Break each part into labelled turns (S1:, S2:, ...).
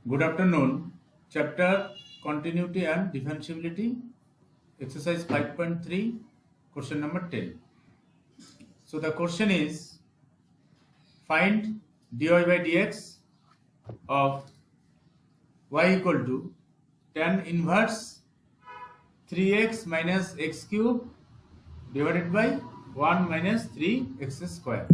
S1: Good afternoon. Chapter Continuity and Differentiability, exercise 5.3, question number 10. So the question is, find dy by dx of y equal to tan inverse 3x minus x cube divided by 1 minus 3x square.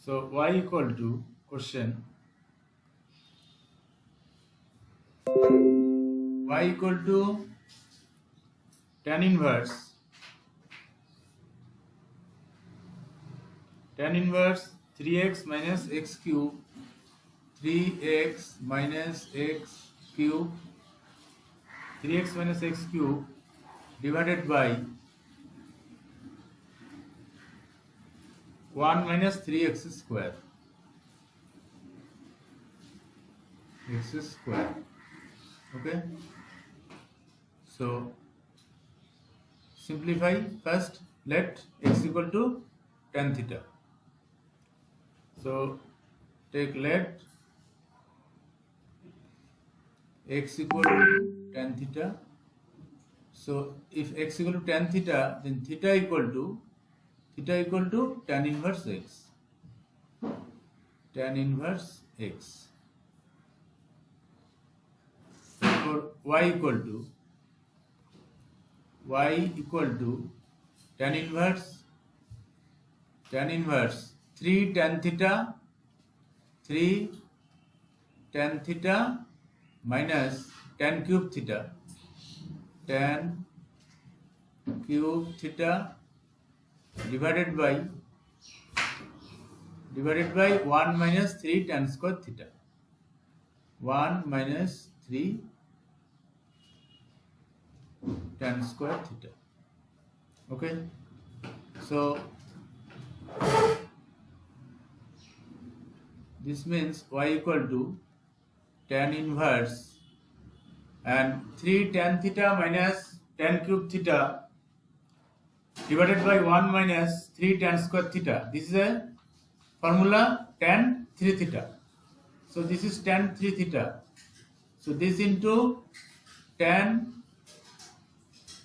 S1: So y equal to question y equal to tan inverse 3x minus x cube 3x minus x cube 3x minus x cube divided by 1 minus 3x square x square. Okay, so simplify. First let x equal to tan theta. So take let x equal to tan theta. So if x equal to tan theta, then theta equal to tan inverse x. Tan inverse x. For y equal to tan inverse 3 tan theta minus tan cube theta divided by 1 minus 3 tan square theta. 1 minus 3 tan square theta. Okay, so this means y equal to tan inverse and 3 tan theta minus tan cube theta divided by 1 minus 3 tan square theta. This is a formula tan 3 theta. So this is tan 3 theta. So this into tan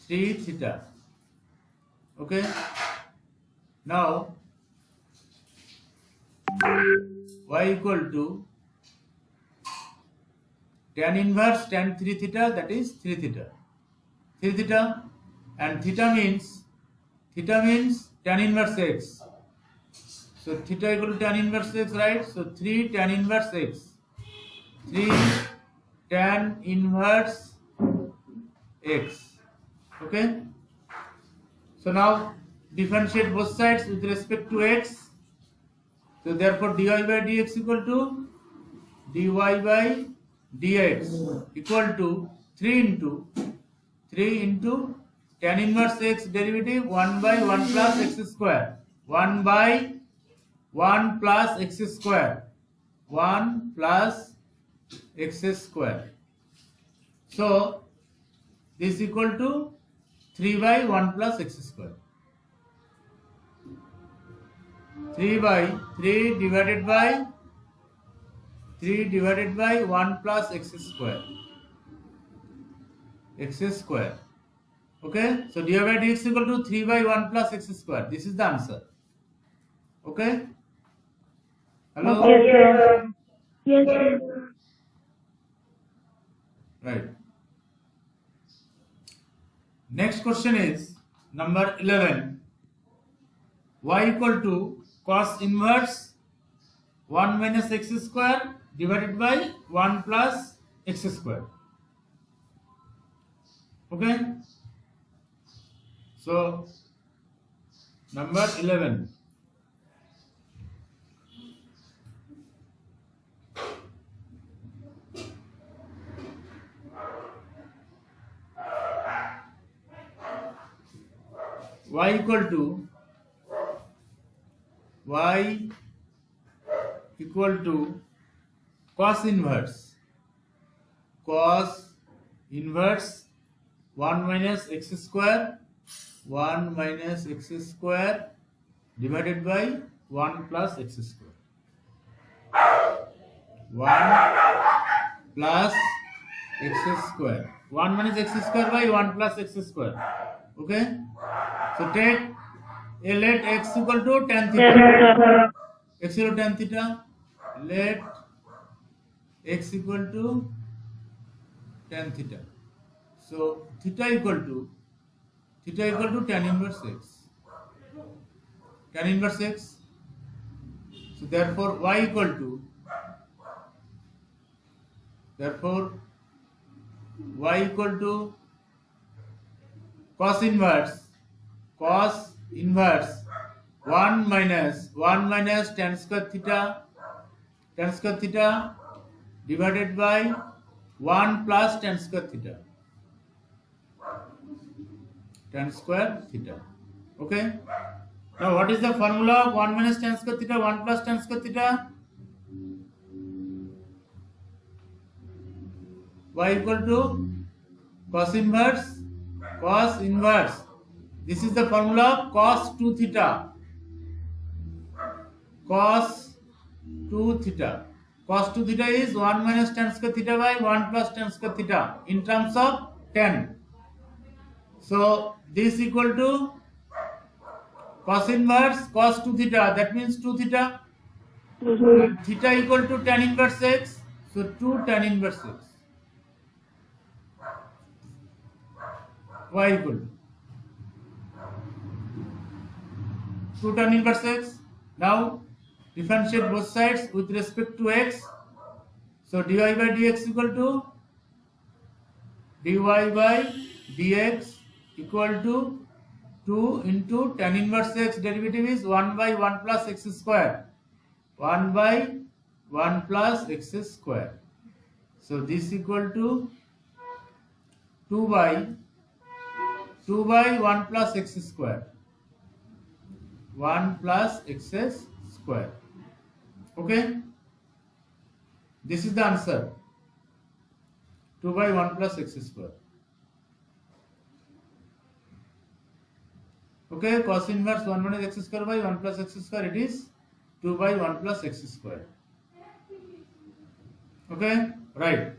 S1: 3 theta. Okay. Now y equal to tan inverse tan 3 theta, that is 3 theta. 3 theta and theta means tan inverse x. So theta equal to tan inverse x, right? So 3 tan inverse x. 3 tan inverse x. Okay. So now differentiate both sides with respect to x. So therefore dy by dx equal to dy by dx equal to 3 into tan inverse x derivative 1 by 1 plus x square. 1 by 1 plus x square. 1 plus x square. So this equal to 3 by 1 plus x square. 3 divided by 1 plus x square. X square. Okay, so dy by dx equal to 3 by 1 plus x square. This is the answer. Okay. Hello.
S2: Yes, sir.
S1: Right. Next question is number 11. Y equal to cos inverse 1 minus x square divided by 1 plus x square. Okay. So number 11. Y equal to cos inverse 1 minus x square, 1 minus x square divided by 1 plus x square. 1 plus x square. 1 minus x square by 1 plus x square. Okay? So take let x equal to tan
S2: Yes,
S1: theta.
S2: sir.
S1: X equal to tan theta. Let x equal to tan theta. So theta equal to tan inverse x. Tan inverse x. So therefore y equal to cos inverse 1 minus tan square theta divided by 1 plus tan square theta. Okay? Now what is the formula of 1 minus tan square theta, 1 plus tan square theta? Y equal to cos inverse. This is the formula of cos 2 theta. Cos 2 theta is 1 minus tan square theta by 1 plus tan square theta in terms of tan. So this equal to cos inverse cos 2 theta, that means 2 theta. And theta equal to tan inverse x, so 2 tan inverse x. Y equal to 2 tan inverse x. Now differentiate both sides with respect to x. So dy by dx equal to dy by dx equal to 2 into tan inverse x, derivative is 1 by 1 plus x square. 1 by 1 plus x square. So this equal to 2 by 1 plus x square. 1 plus x square. Okay? This is the answer. 2 by 1 plus x square. Okay, cos inverse 1 minus x square by 1 plus x square, it is 2 by 1 plus x square. Okay, right.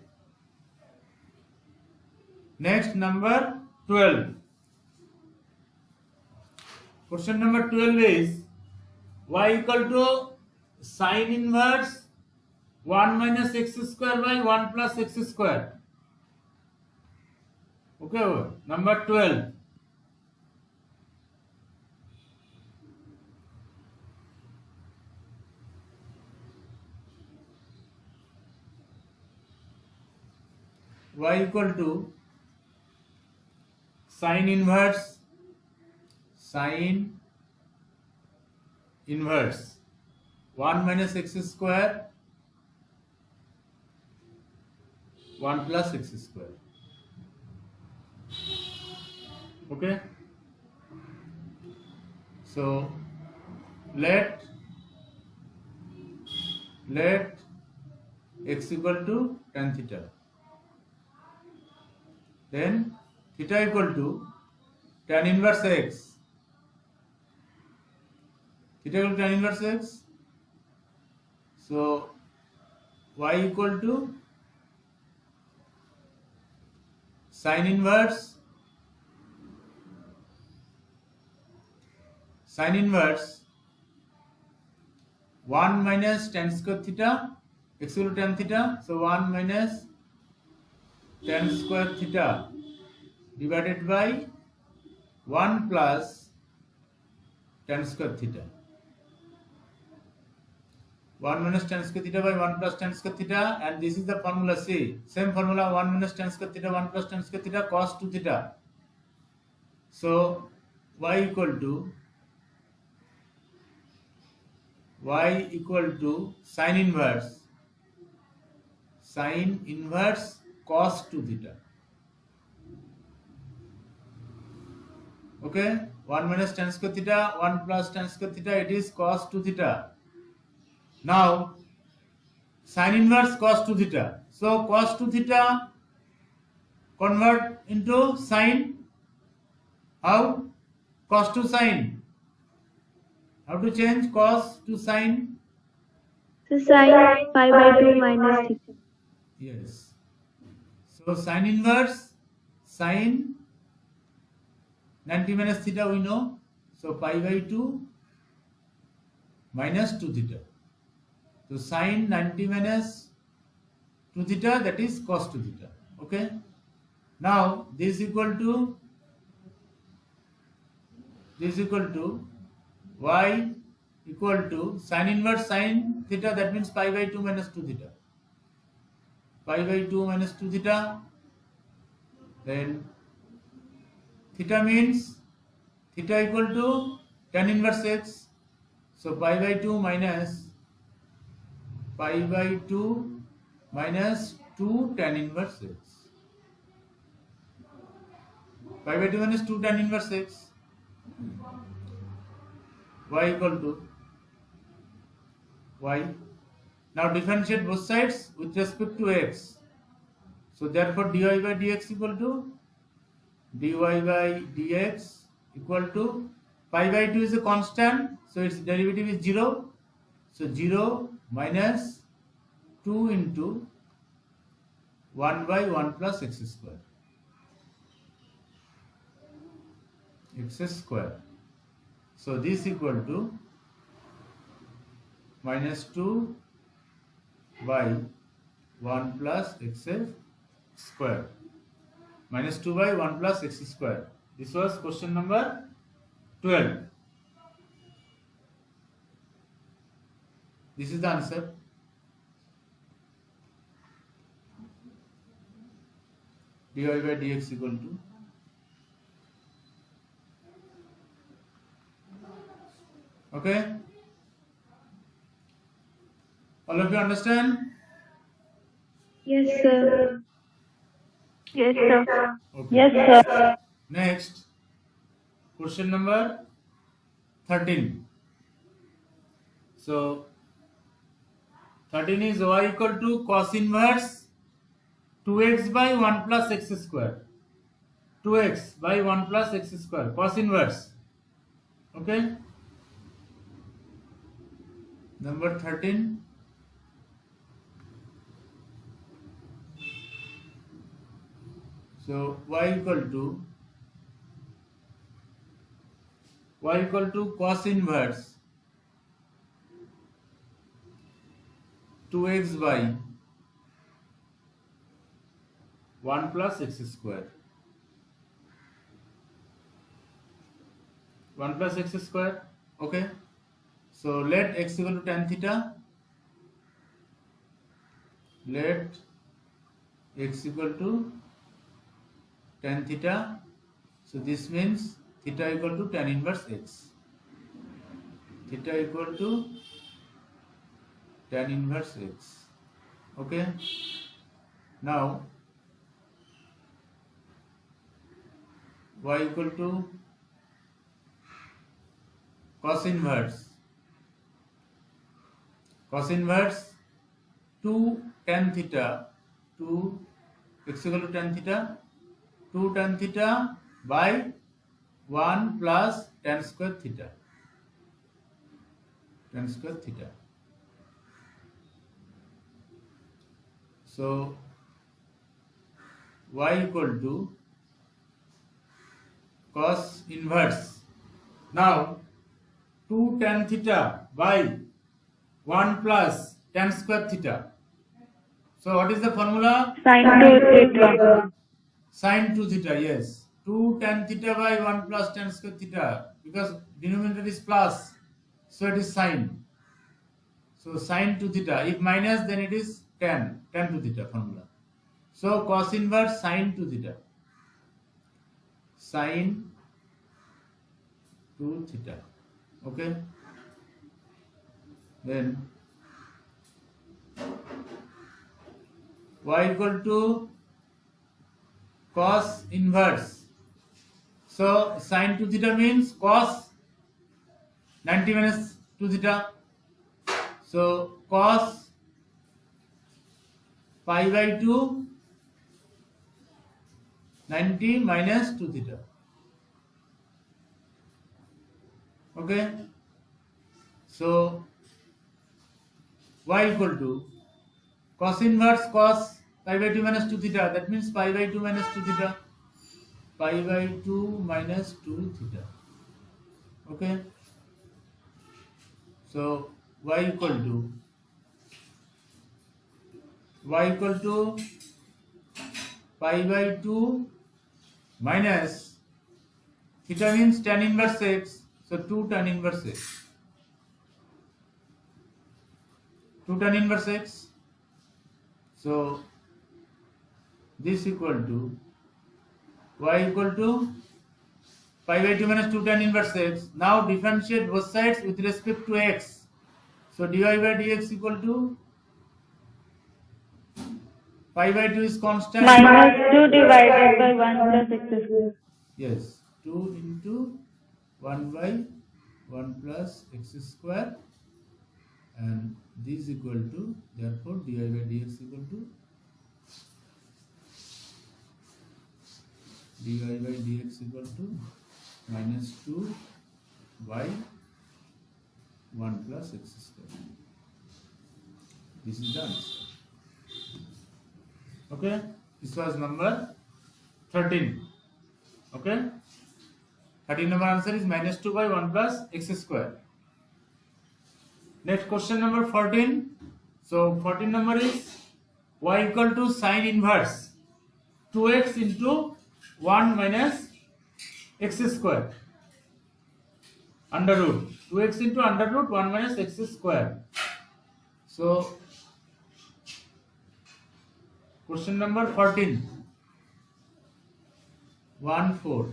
S1: Next, number 12. Question number 12 is y equal to sin inverse 1 minus x square by 1 plus x square. Okay, number 12. Y equal to sin inverse 1 minus x square 1 plus x square. Okay, so let x equal to tan theta, then theta equal to tan inverse x. Theta equal to tan inverse x. So y equal to sin inverse 1 minus tan square theta, x equal to tan theta, so 1 minus tan square theta divided by 1 plus tan square theta. 1 minus tan square theta by 1 plus tan square theta, and this is the formula C. Same formula, 1 minus tan square theta 1 plus tan square theta cos 2 theta. So y equal to sin inverse cos 2 theta. Okay, 1 minus tan square theta 1 plus tan square theta, it is cos 2 theta. Now sin inverse cos 2 theta. So cos 2 theta convert into sine. How? Cos to sine. How to change cos to sine?
S2: So sine pi by 2 minus theta.
S1: Yes. So sine inverse, sine 90 minus theta we know. So pi by 2 minus 2 theta. So sine 90 minus 2 theta, that is cos 2 theta. Okay. Now this is equal to y equal to sine inverse sine theta, that means pi by 2 minus 2 theta. Pi by 2 minus 2 theta. Then theta means theta equal to tan inverse x. So pi by 2 minus 2 tan inverse x. Pi by 2 minus 2 tan inverse x. Y equal to y. Now differentiate both sides with respect to x. So therefore dy by dx equal to dy by dx equal to pi by 2 is a constant, so its derivative is 0. So 0 minus 2 into 1 by 1 plus x square. X square. So this equal to minus 2 by 1 plus x square. Minus 2 by 1 plus x square. This was question number 12. This is the answer. Dy by dx equal to okay. All of you understand?
S2: Yes, sir. Yes, sir.
S1: Okay.
S2: Yes, sir.
S1: Next, question number 13. So 13 is y equal to cos inverse 2x by 1 plus x square. 2x by 1 plus x square. Cos inverse. Okay. Number 13. So y equal to cos inverse 2x by 1 plus x square. 1 plus x square. Okay. So let x equal to tan theta. Let x equal to tan theta. So this means theta equal to tan inverse x. Theta equal to tan inverse x. Okay. Now y equal to cos inverse 2 tan theta, 2 x equal to tan theta, 2 tan theta by 1 plus tan square theta. Tan square theta. So y equal to cos inverse. Now 2 tan theta by 1 plus tan square theta. So what is the formula?
S2: Sine 2 theta.
S1: Sine 2 theta, yes. 2 tan theta by 1 plus tan square theta, because denominator is plus, so it is sine. So sine 2 theta. If minus, then it is tan 2 theta formula. So cos inverse sine 2 theta. Sine 2 theta. Okay. Then y equal to cos inverse. So sine 2 theta means cos 90 minus 2 theta. So cos pi by 2 90 minus 2 theta. Okay. So y equal to cos inverse cos pi by 2 minus 2 theta. That means pi by 2 minus 2 theta. Pi by 2 minus 2 theta. Okay. So y equal to pi by 2 minus theta means tan inverse x. So 2 tan inverse x. 2 tan inverse x. So this equal to y equal to pi by 2 minus 2 tan inverse x. Now differentiate both sides with respect to x. So dy by dx equal to pi by 2 is constant.
S2: Minus 2 divided by 1 plus x square.
S1: Yes, 2 into 1 by 1 plus x square, and this equal to, therefore dy by dx equal to minus 2 by 1 plus x square. This is the answer. Okay, this was number 13. Okay, 13 number answer is minus 2 by 1 plus x square. Next question number 14. So 14 number is y equal to sine inverse 2x into 1 minus x square under root 2x into under root 1 minus x square. So question number 14. 1 4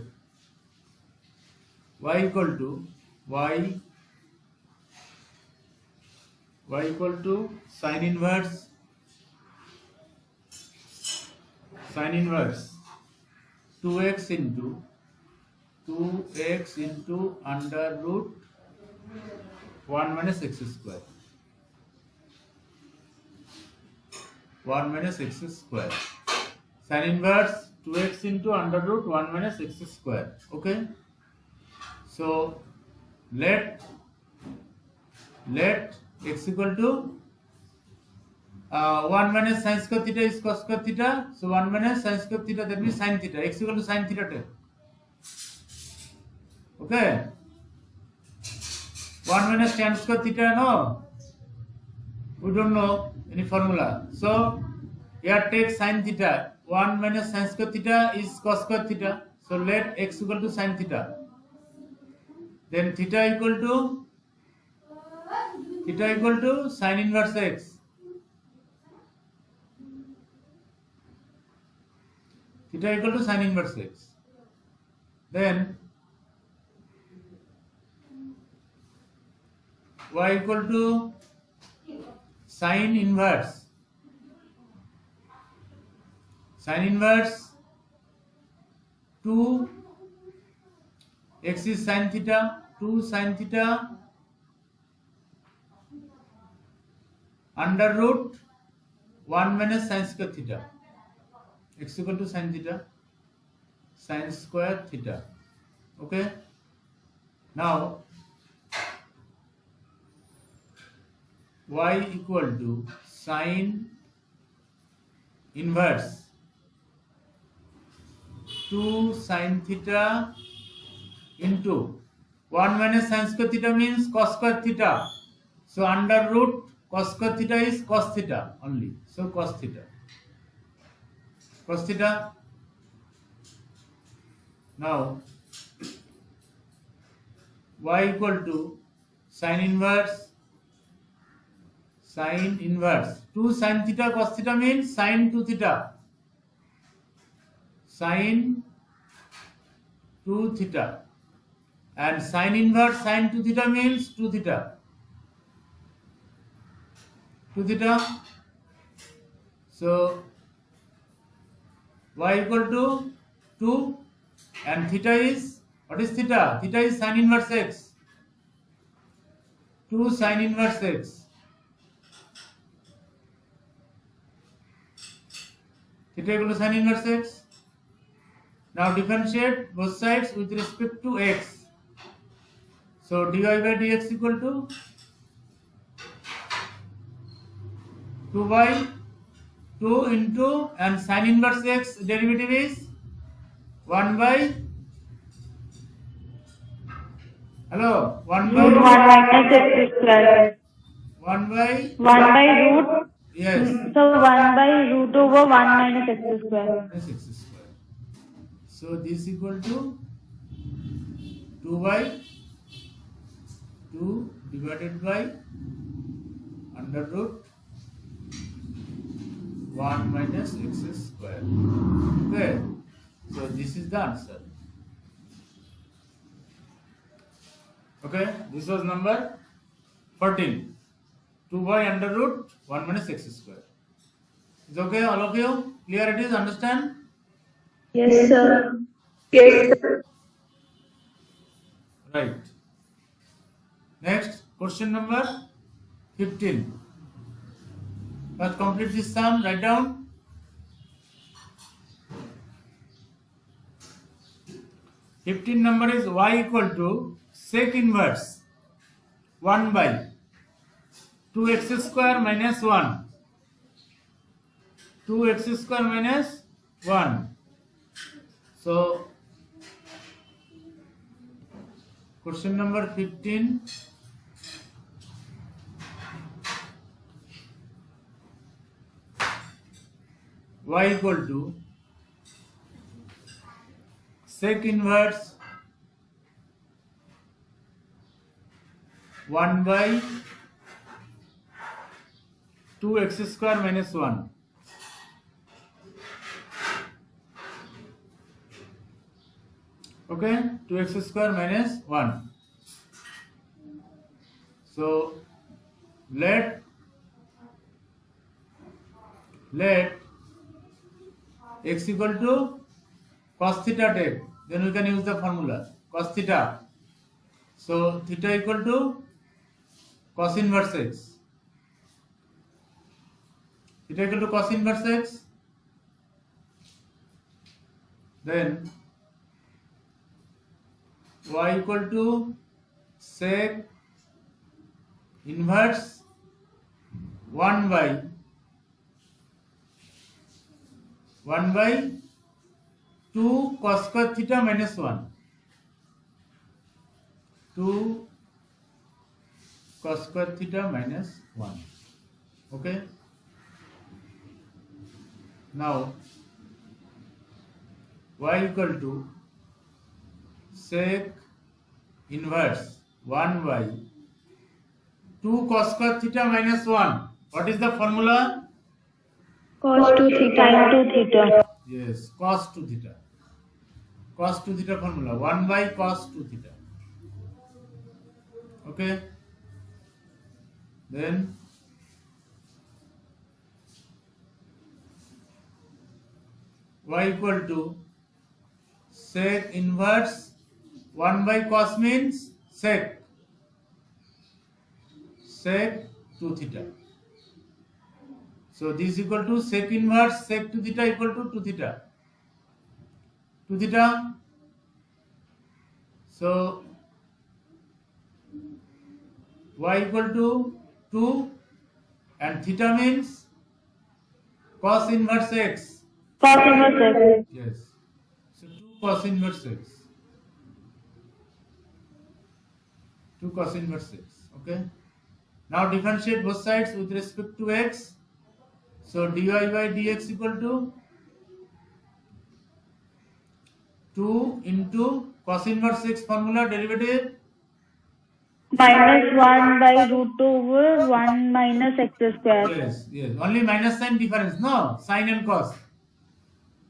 S1: y equal to y equal to sine inverse 2x into under root 1 minus x square. 1 minus x square. Sine inverse 2x into under root 1 minus x square. Okay. So let x equal to 1 minus sin square theta is cos square theta. So 1 minus sin square theta, that means sin theta. X equal to sin theta 10. Okay. 1 minus tan square theta, no? We don't know any formula. So here take sin theta. 1 minus sin square theta is cos square theta. So let x equal to sin theta. Then theta equal to sin inverse x. Theta equal to sin inverse x. Then y equal to sin inverse 2 x is sin theta, 2 sin theta under root 1 minus sin square theta. X equal to sin theta, sin square theta. Okay. Now y equal to sin inverse 2 sin theta into 1 minus sin square theta means cos square theta. So under root cos square theta is cos theta only. So cos theta. Cos theta. Now y equal to sin inverse 2 sin theta cos theta means sin 2 theta. Sin 2 theta. And sin inverse sin 2 theta means 2 theta. 2 theta. So y equal to 2 and theta is, what is theta? Theta is sin inverse x. 2 sin inverse x. Theta equal to sin inverse x. Now differentiate both sides with respect to x. So dy by dx equal to 2 by 2 into, and sin inverse x derivative is 1 by, hello, 1 by
S3: root 1 minus x square.
S1: 1 by,
S3: 1 by root.
S1: yes,
S3: So 1 by root over 1 minus x square.
S1: minus x square. So this equal to 2 by 2 divided by under root 1 minus x square. Okay, so this is the answer. Okay, this was number 14. 2 by under root 1 minus x square. Is okay, all of you? Clear it is? Understand?
S2: Yes, sir.
S1: Right. Next, question number 15. First complete this sum, write down. 15 number is y equal to sec inverse 1 by 2x square minus 1. 2x square minus 1. So, question number 15. Y equal to sec inverse 1 by 2x square minus 1. Okay, 2x square minus 1. So let x equal to cos theta take, then we can use the formula cos theta. So theta equal to cos inverse x. Theta equal to cos inverse x. Then y equal to sec inverse 1 by 2 cos square theta minus 1. 2 cos square theta minus 1. Okay. Now y equal to sec inverse 1 by 2 cos square theta minus 1. What is the formula?
S2: Cos 2 theta.
S3: Sin 2 theta.
S1: Yes, cos 2 theta. Cos 2 theta formula 1 by cos 2 theta. Okay. Then y equal to sec inverse 1 by cos means sec 2 theta. So this is equal to sec inverse sec 2 theta equal to 2 theta. 2 theta. So y equal to 2 and theta means cos inverse x.
S3: Cos inverse x.
S1: Yes. So 2 cos inverse x. 2 cos inverse x. Okay. Now differentiate both sides with respect to x. So dy by dx equal to 2 into cos inverse x formula derivative.
S3: Minus 1 by root over 1 minus x square.
S1: Yes, yes. Only minus sign difference. No, sin and cos.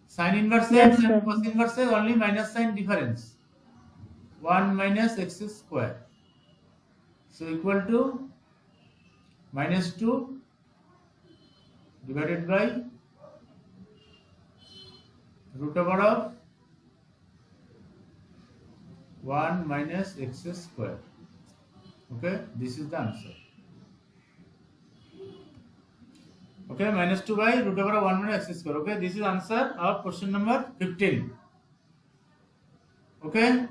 S1: Sin inverse
S3: Yes,
S1: x
S3: sir.
S1: and cos inverse x only minus sign difference. 1 minus x square. So equal to minus 2 divided by root over of 1 minus x square. Okay, this is the answer. Okay, minus 2 by root over 1 minus x square. Okay, this is answer of question number 15. Okay?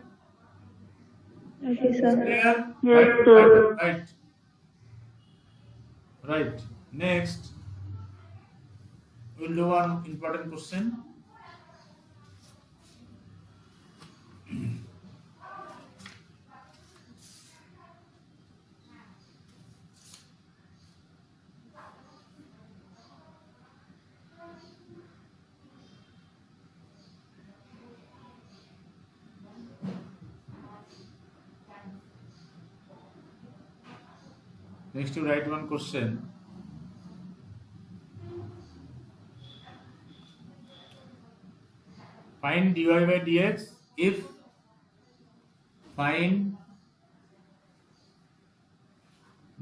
S2: Okay, sir.
S1: Clear?
S3: Yes, sir.
S1: Right. Next, we'll do one important question. Next, you write one question. Find dy by dx if find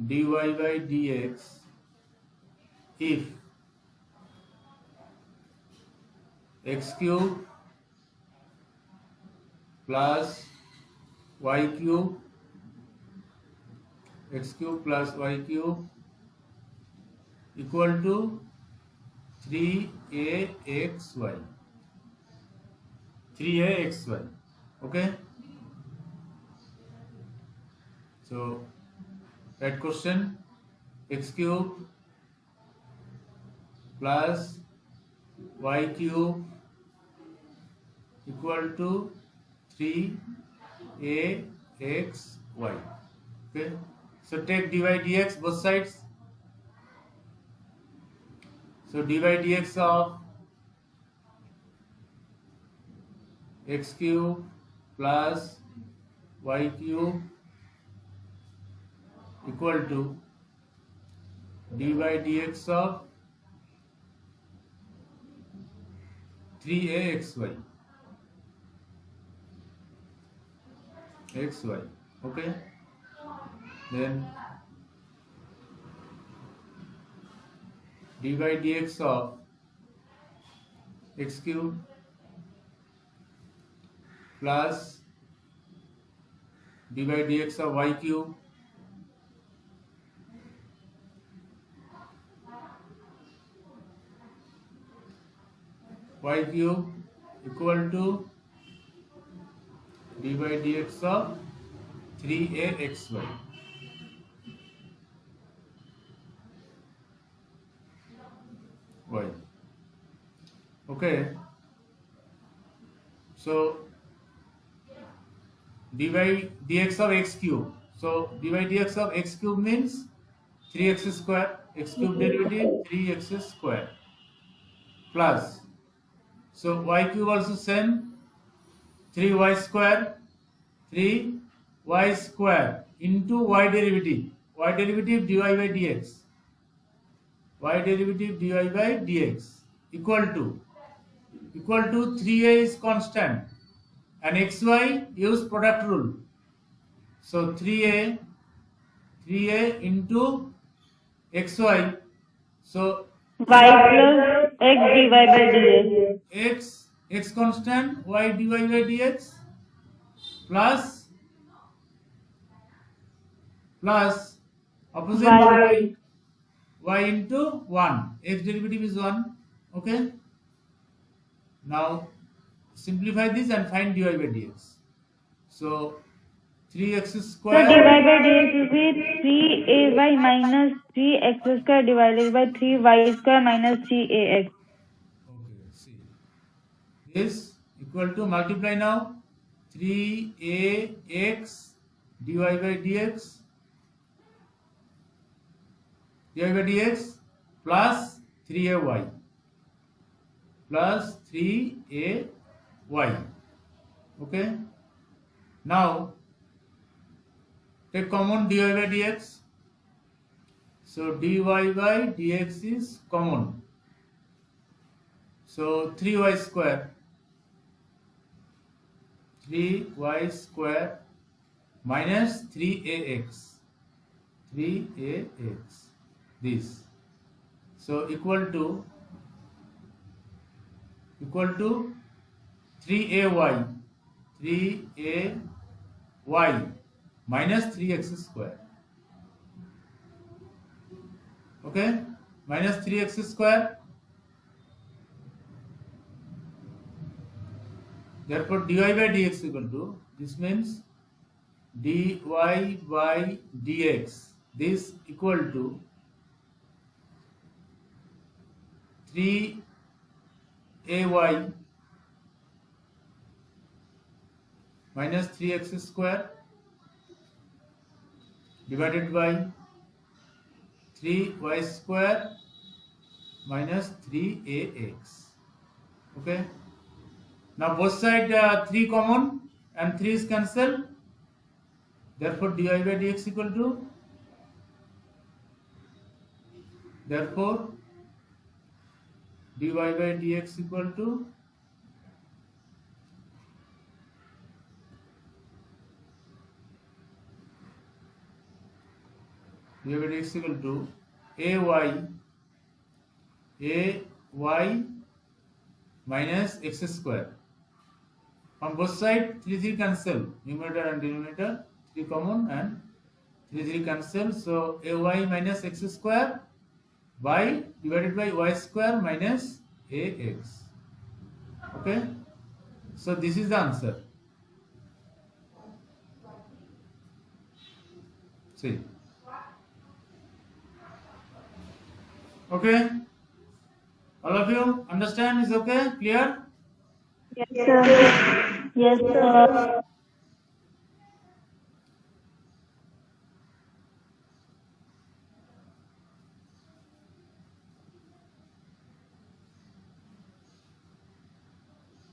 S1: dy by dx if x cube plus y cube x cube plus y cube equal to 3axy. 3axy. Okay? So, that question, x cube plus y cube equal to 3axy. Okay? So, take dy dx both sides. So, dy dx of x cube plus y cube equal to dy dx of 3axy. xy. Okay? Then dy dx of x cube plus dy dx of y cube equal to dy dx of 3axy. Y. Okay. So dy dx of x cube. So dy dx of x cube means 3x square. X cube derivative 3x square plus. So y cube also same 3y square 3y square into y derivative. Y derivative dy by dx. Y derivative dy by dx equal to 3a is constant and xy use product rule. So 3a into xy. So
S3: Y plus x dy by dx.
S1: x constant, y dy by dx plus opposite y into 1. X derivative is 1. Okay. Now simplify this and find dy by dx. So 3x
S3: So
S1: square.
S3: dy by dx will be 3ay minus 3x square divided by 3y square minus 3ax.
S1: Okay, see. This equal to multiply now 3ax dy by dx plus 3ay plus 3ay. Okay. Now take common dy by dx. So dy by dx is common. So 3y square minus 3ax this. So equal to 3ay minus 3x square. Okay, minus 3x square Therefore, dy by dx equal to, this means dy by dx, this equal to 3ay minus 3x square divided by 3y square minus 3ax. Okay. Now both side 3 common and 3 is cancelled. Therefore, dy by dx equal to, therefore dy by dx equal to dy by dx equal to ay minus x square. On both sides 3 cancel, numerator and denominator 3 common and 3 cancel, so ay minus x square by divided by y square minus ax. Okay, so this is the answer. See. Okay, all of you understand? Is okay? Clear?
S2: Yes, sir.
S3: Yes, sir.